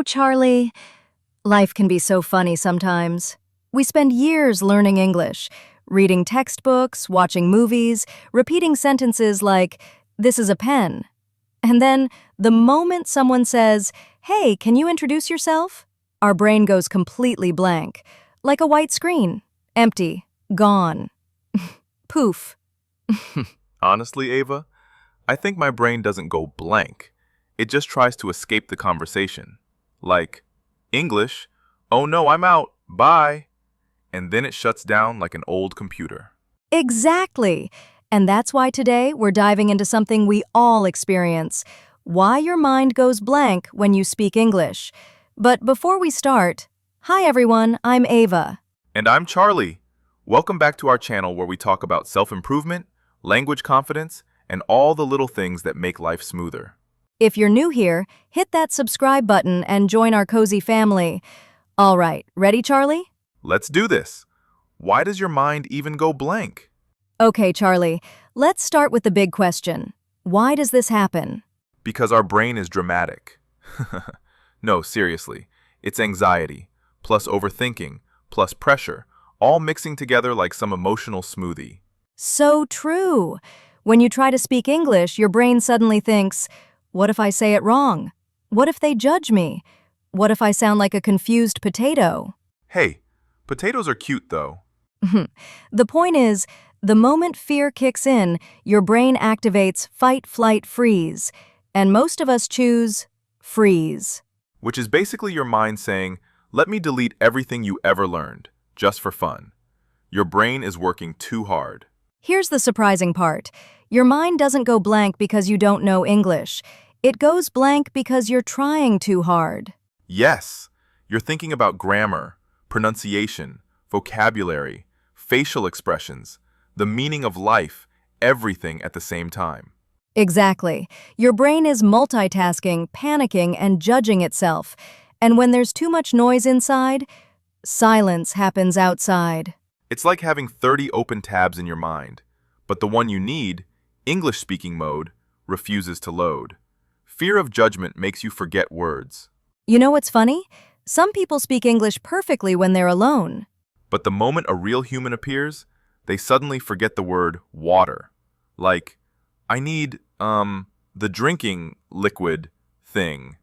Charlie, life can be so funny sometimes. We spend years learning English, reading textbooks, watching movies, repeating sentences like, "This is a pen." And then, the moment someone says, "Hey, can you introduce yourself?" our brain goes completely blank, like a white screen. Empty. Gone. Poof. Honestly, Ava, I think my brain doesn't go blank. It just tries to escape the conversation. Like, English, oh no, I'm out, bye. And then it shuts down like an old computer. Exactly. And that's why today we're diving into something we all experience: why your mind goes blank when you speak English. But before we start, hi everyone, I'm Ava. And I'm Charlie. Welcome back to our channel where we talk about self-improvement, language confidence, and all the little things that make life smoother. If you're new here, hit that subscribe button and join our cozy family. All right, ready, Charlie? Let's do this. Why does your mind even go blank? Okay, Charlie, let's start with the big question. Why does this happen? Because our brain is dramatic. No, seriously. It's anxiety, plus overthinking, plus pressure, all mixing together like some emotional smoothie. So true. When you try to speak English, your brain suddenly thinks, what if I say it wrong? What if they judge me? What if I sound like a confused potato? Hey, potatoes are cute though. The point is, the moment fear kicks in, your brain activates fight, flight, freeze. And most of us choose freeze. Which is basically your mind saying, let me delete everything you ever learned, just for fun. Your brain is working too hard. Here's the surprising part. Your mind doesn't go blank because you don't know English. It goes blank because you're trying too hard. Yes, you're thinking about grammar, pronunciation, vocabulary, facial expressions, the meaning of life, everything at the same time. Exactly. Your brain is multitasking, panicking, and judging itself. And when there's too much noise inside, silence happens outside. It's like having 30 open tabs in your mind, but the one you need, English-speaking mode, refuses to load. Fear of judgment makes you forget words. You know what's funny? Some people speak English perfectly when they're alone. But the moment a real human appears, they suddenly forget the word water. Like, I need, the drinking liquid thing.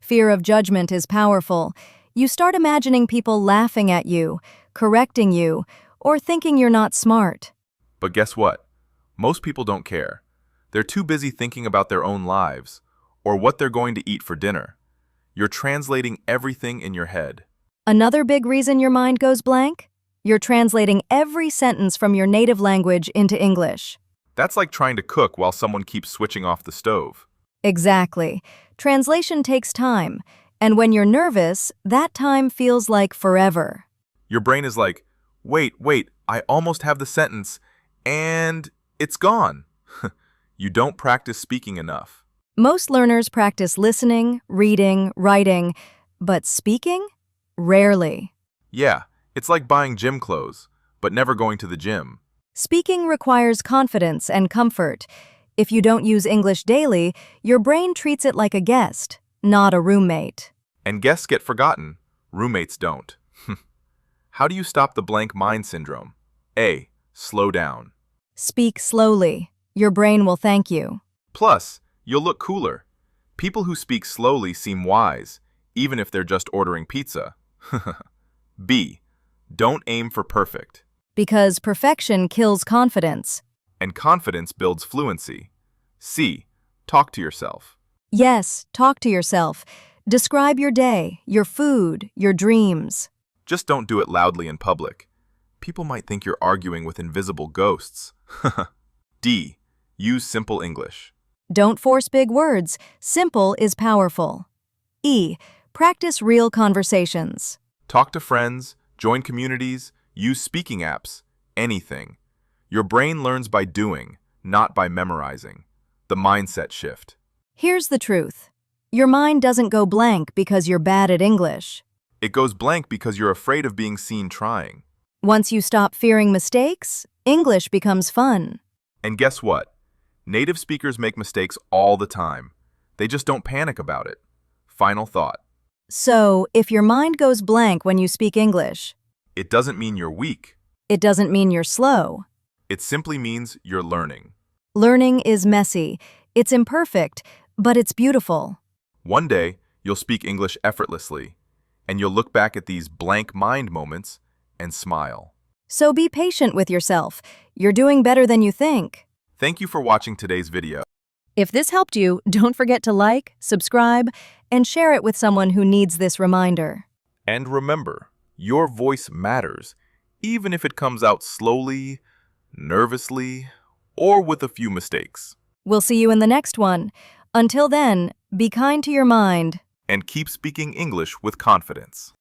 Fear of judgment is powerful. You start imagining people laughing at you, correcting you, or thinking you're not smart. But guess what? Most people don't care. They're too busy thinking about their own lives, or what they're going to eat for dinner. You're translating everything in your head. Another big reason your mind goes blank? You're translating every sentence from your native language into English. That's like trying to cook while someone keeps switching off the stove. Exactly. Translation takes time, and when you're nervous, that time feels like forever. Your brain is like, wait, I almost have the sentence, and it's gone. You don't practice speaking enough. Most learners practice listening, reading, writing, but speaking? Rarely. Yeah, it's like buying gym clothes, but never going to the gym. Speaking requires confidence and comfort. If you don't use English daily, your brain treats it like a guest, not a roommate. And guests get forgotten. Roommates don't. How do you stop the blank mind syndrome? A. Slow down. Speak slowly. Your brain will thank you. Plus, you'll look cooler. People who speak slowly seem wise, even if they're just ordering pizza. B. Don't aim for perfect. Because perfection kills confidence. And confidence builds fluency. C. Talk to yourself. Yes, talk to yourself. Describe your day, your food, your dreams. Just don't do it loudly in public. People might think you're arguing with invisible ghosts. D. Use simple English. Don't force big words. Simple is powerful. E. Practice real conversations. Talk to friends, join communities, use speaking apps, anything. Your brain learns by doing, not by memorizing. The mindset shift. Here's the truth. Your mind doesn't go blank because you're bad at English. It goes blank because you're afraid of being seen trying. Once you stop fearing mistakes, English becomes fun. And guess what? Native speakers make mistakes all the time. They just don't panic about it. Final thought. So, if your mind goes blank when you speak English, It doesn't mean you're weak. it doesn't mean you're slow. It simply means you're learning. Learning is messy. It's imperfect, but it's beautiful. One day, you'll speak English effortlessly, and you'll look back at these blank mind moments and smile. So be patient with yourself. You're doing better than you think. Thank you for watching today's video. If this helped you, don't forget to like, subscribe, and share it with someone who needs this reminder. And remember, your voice matters, even if it comes out slowly, nervously, or with a few mistakes. We'll see you in the next one. Until then, be kind to your mind. And keep speaking English with confidence.